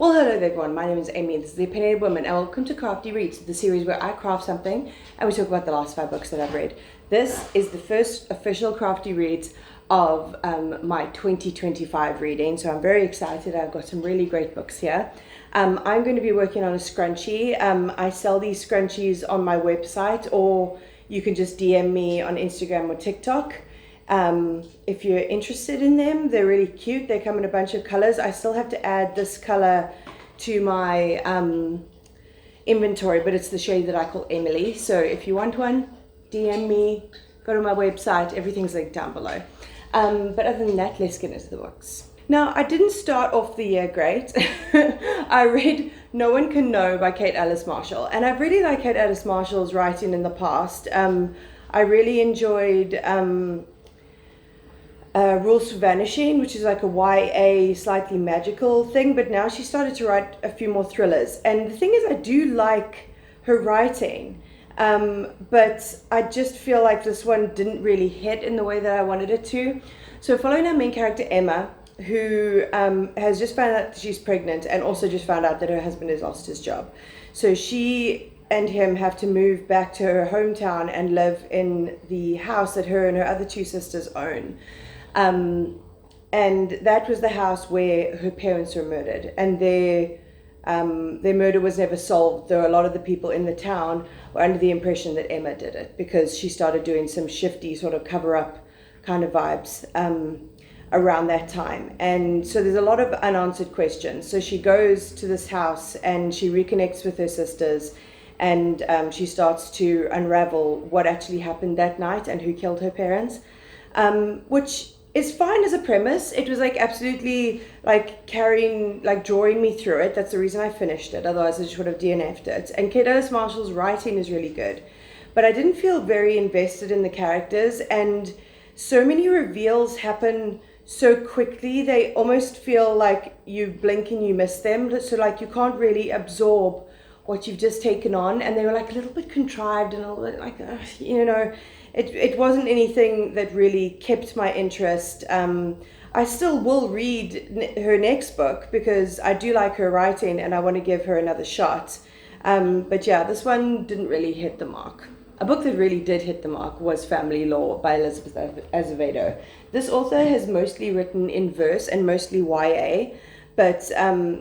Well, hello there everyone, my name is Amy and this is The Opinionated Woman, and welcome to Crafty Reads, the series where I craft something and we talk about the last 5 books that I've read. This is the first official Crafty Reads of my 2025 reading, so I'm very excited. I've got some really great books here. I'm going to be working on a scrunchie. I sell these scrunchies on my website, or you can just DM me on Instagram or TikTok. If you're interested in them, they're really cute. They come in a bunch of colors. I still have to add this color to my inventory, but it's the shade that I call Emily. So if you want one, DM me, go to my website, everything's linked down below. But other than that, let's get into the books. Now, I didn't start off the year great. I read No One Can Know by Kate Alice Marshall, and I've really liked Kate Alice Marshall's writing in the past. I really enjoyed Rules for Vanishing, which is like a YA slightly magical thing, but now she started to write a few more thrillers. And the thing is, I do like her writing, but I just feel like this one didn't really hit in the way that I wanted it to. So following our main character Emma, who has just found out that she's pregnant and also just found out that her husband has lost his job. So she and him have to move back to her hometown and live in the house that her and her other two sisters own. And that was the house where her parents were murdered, and their murder was never solved, though a lot of the people in the town were under the impression that Emma did it because she started doing some shifty sort of cover-up kind of vibes around that time. And so there's a lot of unanswered questions. So she goes to this house and she reconnects with her sisters, and she starts to unravel what actually happened that night and who killed her parents, which is fine as a premise. It was like absolutely like drawing me through it. That's the reason I finished it. Otherwise I just would have DNF'd it. And Kate Alice Marshall's writing is really good, but I didn't feel very invested in the characters, and so many reveals happen so quickly. They almost feel like you blink and you miss them. So like you can't really absorb what you've just taken on, and they were like a little bit contrived and a little bit like, it wasn't anything that really kept my interest. I still will read her next book because I do like her writing and I want to give her another shot. But yeah, this one didn't really hit the mark. A book that really did hit the mark was Family Law by Elizabeth Acevedo. This author has mostly written in verse and mostly YA, but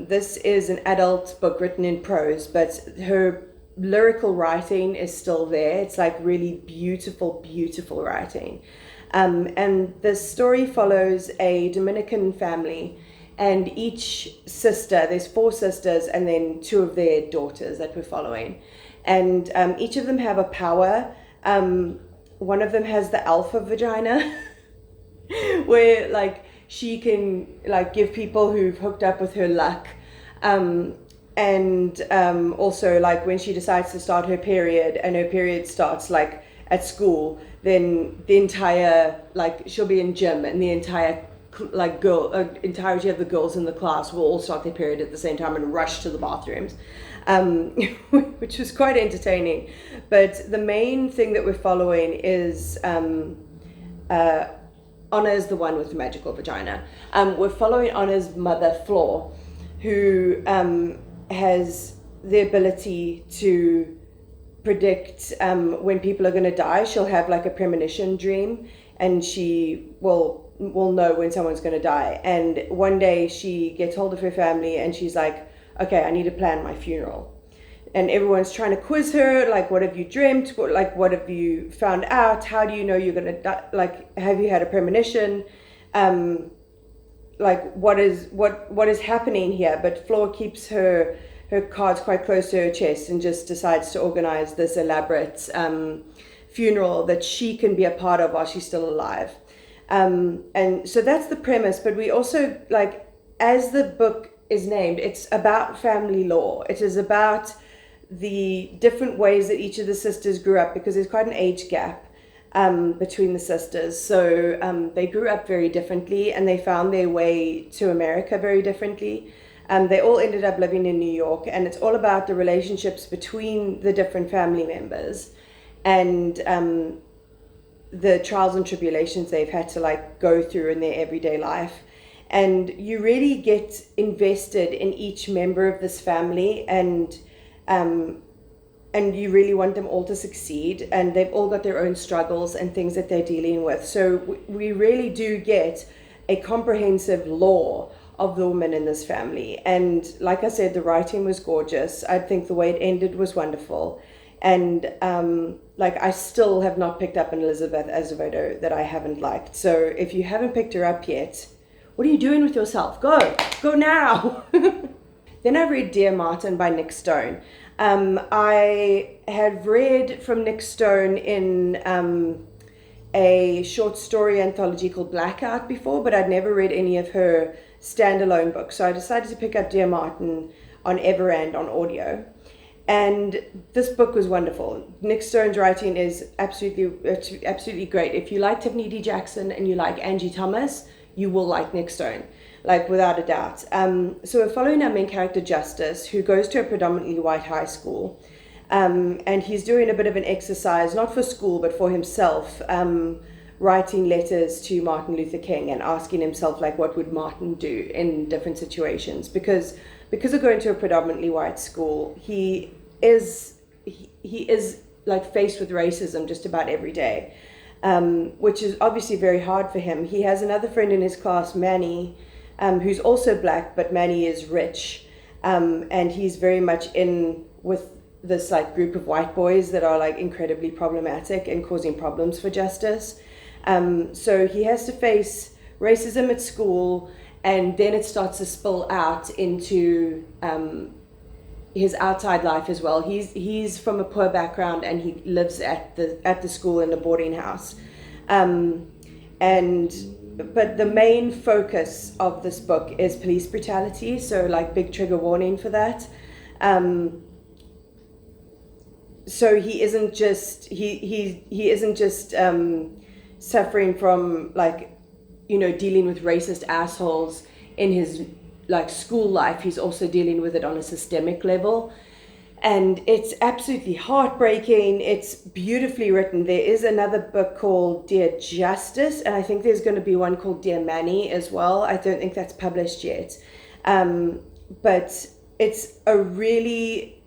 this is an adult book written in prose, but her lyrical writing is still there. It's like really beautiful, beautiful writing. And the story follows a Dominican family, and each sister, there's 4 sisters and then 2 of their daughters that we're following. And each of them have a power. One of them has the alpha vagina, where like she can like give people who've hooked up with her luck. And also like when she decides to start her period, and her period starts like at school, then the entire, like she'll be in gym and the entire like entirety of the girls in the class will all start their period at the same time and rush to the bathrooms, which was quite entertaining. But the main thing that we're following is Anna is the one with the magical vagina. We're following Anna's mother, Flor, who has the ability to predict when people are going to die. She'll have like a premonition dream, and she will know when someone's going to die. And one day she gets hold of her family and she's like, okay, I need to plan my funeral. And everyone's trying to quiz her, like, what have you dreamt? What have you found out? How do you know you're going to die? Like, have you had a premonition? Like, what is happening here? But Flor keeps her cards quite close to her chest and just decides to organize this elaborate funeral that she can be a part of while she's still alive. And so that's the premise. But we also, like, as the book is named, it's about family law. It is about the different ways that each of the sisters grew up, because there's quite an age gap between the sisters. So they grew up very differently, and they found their way to America very differently. They all ended up living in New York, and it's all about the relationships between the different family members and the trials and tribulations they've had to like go through in their everyday life. And you really get invested in each member of this family, and you really want them all to succeed, and they've all got their own struggles and things that they're dealing with. So we really do get a comprehensive lore of the women in this family. And like I said, the writing was gorgeous. I think the way it ended was wonderful. And like, I still have not picked up an Elizabeth Acevedo that I haven't liked. So if you haven't picked her up yet, what are you doing with yourself? Go now. Then I read Dear Martin by Nick Stone. I had read from Nick Stone in a short story anthology called Blackout before, but I'd never read any of her standalone books. So I decided to pick up Dear Martin on Everand on audio. And this book was wonderful. Nick Stone's writing is absolutely great. If you like Tiffany D. Jackson and you like Angie Thomas, you will like Nick Stone, like without a doubt. So we're following our main character, Justice, who goes to a predominantly white high school. And he's doing a bit of an exercise, not for school, but for himself, writing letters to Martin Luther King and asking himself, like, what would Martin do in different situations? Because of going to a predominantly white school, he is like faced with racism just about every day, which is obviously very hard for him. He has another friend in his class, Manny, who's also black, but Manny is rich, and he's very much in with this like group of white boys that are like incredibly problematic and causing problems for Justice. So he has to face racism at school, and then it starts to spill out into his outside life as well. He's from a poor background, and he lives at the school in a boarding house. But the main focus of this book is police brutality, so like big trigger warning for that. So he isn't just suffering from, like, you know, dealing with racist assholes in his like school life. He's also dealing with it on a systemic level, and it's absolutely heartbreaking. It's beautifully written. There is another book called Dear Justice, and I think there's going to be one called Dear Manny as well. I don't think that's published yet, but it's a really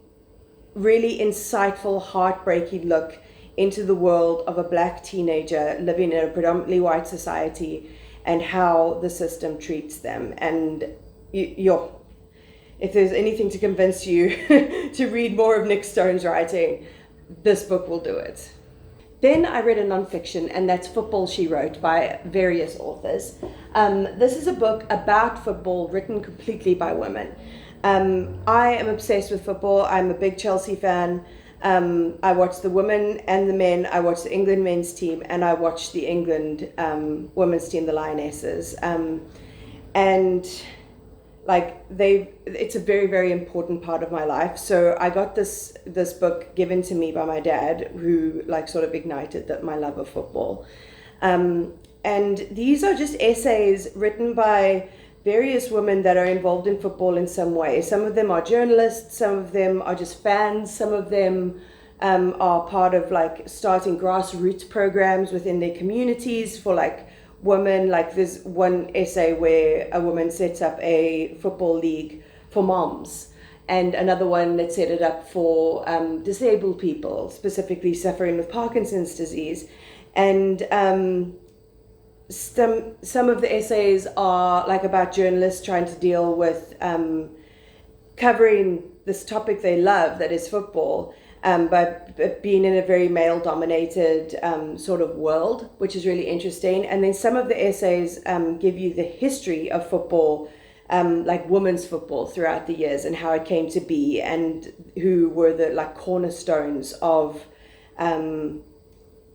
insightful, heartbreaking look into the world of a black teenager living in a predominantly white society and how the system treats them. And if there's anything to convince you to read more of Nick Stone's writing, this book will do it. Then I read a nonfiction, and that's Football, She Wrote by various authors. This is a book about football written completely by women. I am obsessed with football. I'm a big Chelsea fan. I watch the women and the men. I watch the England men's team, and I watch the England women's team, the Lionesses. And like it's a very, very important part of my life. So I got this book given to me by my dad, who like sort of ignited my love of football. And these are just essays written by various women that are involved in football in some way. Some of them are journalists, some of them are just fans, some of them are part of like starting grassroots programs within their communities for like women. Like there's one essay where a woman sets up a football league for moms, and another one that set it up for disabled people, specifically suffering with Parkinson's disease. And some of the essays are like about journalists trying to deal with covering this topic they love, that is football, but being in a very male-dominated sort of world, which is really interesting. And then some of the essays give you the history of football, like women's football throughout the years and how it came to be, and who were the like cornerstones of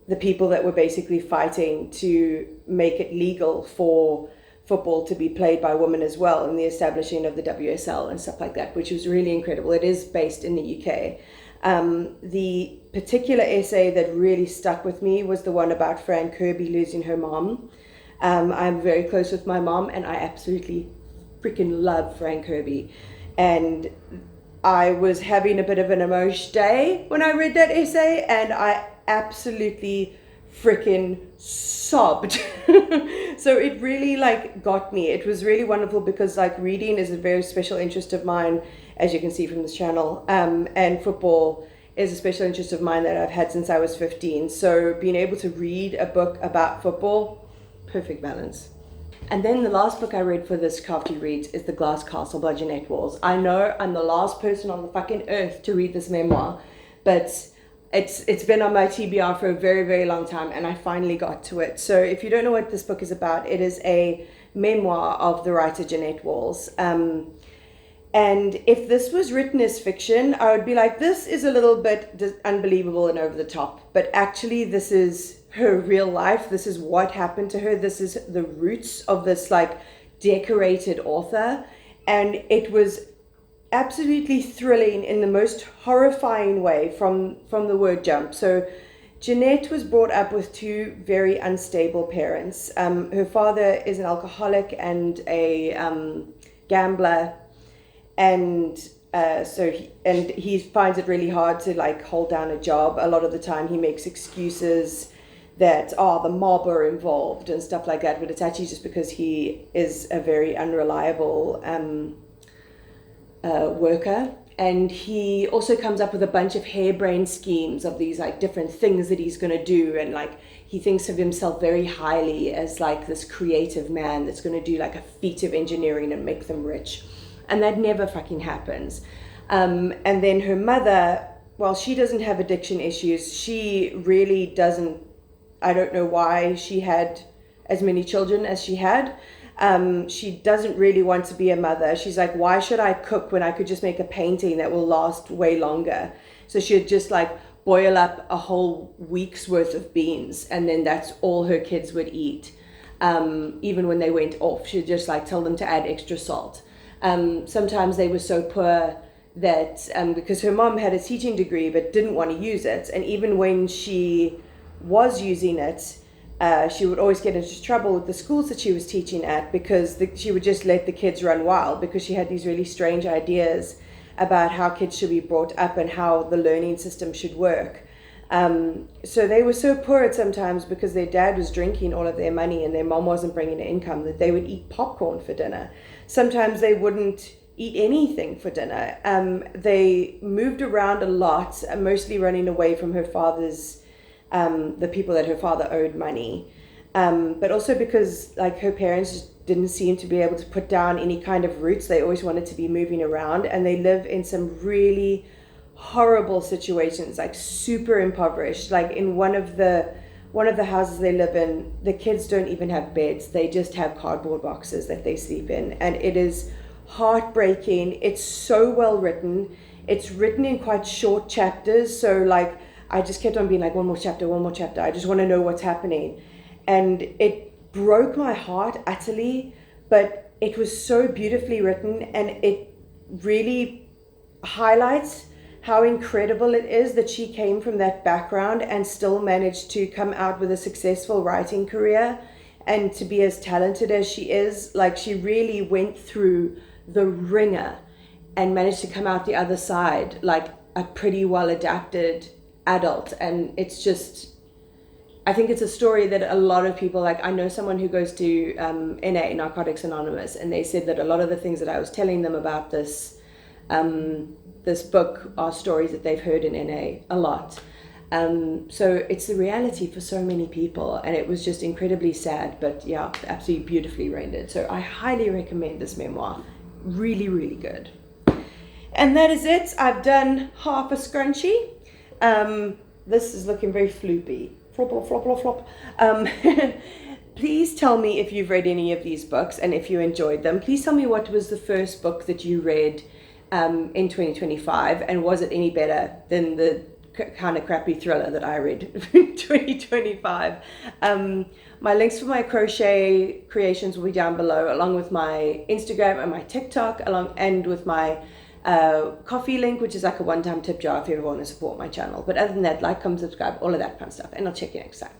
the people that were basically fighting to make it legal for football to be played by women as well, and the establishing of the WSL and stuff like that, which was really incredible. It is based in the UK. The particular essay that really stuck with me was the one about Fran Kirby losing her mom. I'm very close with my mom, and I absolutely freaking love Fran Kirby. And I was having a bit of an emotion day when I read that essay, and I absolutely freaking sobbed. So it really like got me. It was really wonderful because like reading is a very special interest of mine, as you can see from this channel, and football is a special interest of mine that I've had since I was 15. So being able to read a book about football, perfect balance. And then the last book I read for this Crafty Reads is The Glass Castle by Jeannette. I know I'm the last person on the fucking earth to read this memoir, but it's been on my TBR for a very, very long time, and I finally got to it. So if you don't know what this book is about, it is a memoir of the writer Jeannette. And if this was written as fiction, I would be like, this is a little bit unbelievable and over the top. But actually, this is her real life. This is what happened to her. This is the roots of this like decorated author. And it was absolutely thrilling in the most horrifying way from the word jump. So Jeannette was brought up with two very unstable parents. Her father is an alcoholic and a gambler. And so he finds it really hard to like hold down a job. A lot of the time he makes excuses that the mob are involved and stuff like that, but it's actually just because he is a very unreliable worker. And he also comes up with a bunch of harebrained schemes of these like different things that he's going to do, and like he thinks of himself very highly as like this creative man that's going to do like a feat of engineering and make them rich. And that never fucking happens. And then her mother, while she doesn't have addiction issues, she really doesn't, I don't know why she had as many children as she had. She doesn't really want to be a mother. She's like, why should I cook when I could just make a painting that will last way longer? So she'd just like boil up a whole week's worth of beans, and then that's all her kids would eat. Even when they went off, she'd just like tell them to add extra salt. Sometimes they were so poor that because her mom had a teaching degree but didn't want to use it, and even when she was using it, she would always get into trouble with the schools that she was teaching at, because she would just let the kids run wild, because she had these really strange ideas about how kids should be brought up and how the learning system should work. So they were so poor at sometimes, because their dad was drinking all of their money and their mom wasn't bringing in income, that they would eat popcorn for dinner. Sometimes they wouldn't eat anything for dinner. They moved around a lot, mostly running away from her father's, the people that her father owed money. But also because like her parents just didn't seem to be able to put down any kind of roots. They always wanted to be moving around, and they live in some really horrible situations, like super impoverished. Like in one of the houses they live in, the kids don't even have beds. They just have cardboard boxes that they sleep in, and it is heartbreaking. It's so well written. It's written in quite short chapters, so like I just kept on being like, one more chapter, I just want to know what's happening. And it broke my heart utterly, but it was so beautifully written, and it really highlights how incredible it is that she came from that background and still managed to come out with a successful writing career and to be as talented as she is. Like, she really went through the ringer and managed to come out the other side like a pretty well adapted adult. And it's just, I think it's a story that a lot of people, like I know someone who goes to NA, Narcotics Anonymous, and they said that a lot of the things that I was telling them about this this book are stories that they've heard in NA a lot. So it's the reality for so many people, and it was just incredibly sad, but yeah, absolutely beautifully rendered. So I highly recommend this memoir. Really, really good. And that is it. I've done half a scrunchie. This is looking very floopy. Flop, flop, flop, flop. Please tell me if you've read any of these books and if you enjoyed them. Please tell me what was the first book that you read in 2025, and was it any better than the kind of crappy thriller that I read in 2025. My links for my crochet creations will be down below, along with my Instagram and my TikTok, and with my Kofi link, which is like a one-time tip jar if you ever want to support my channel. But other than that, like, comment, subscribe, all of that fun stuff, and I'll check you next time.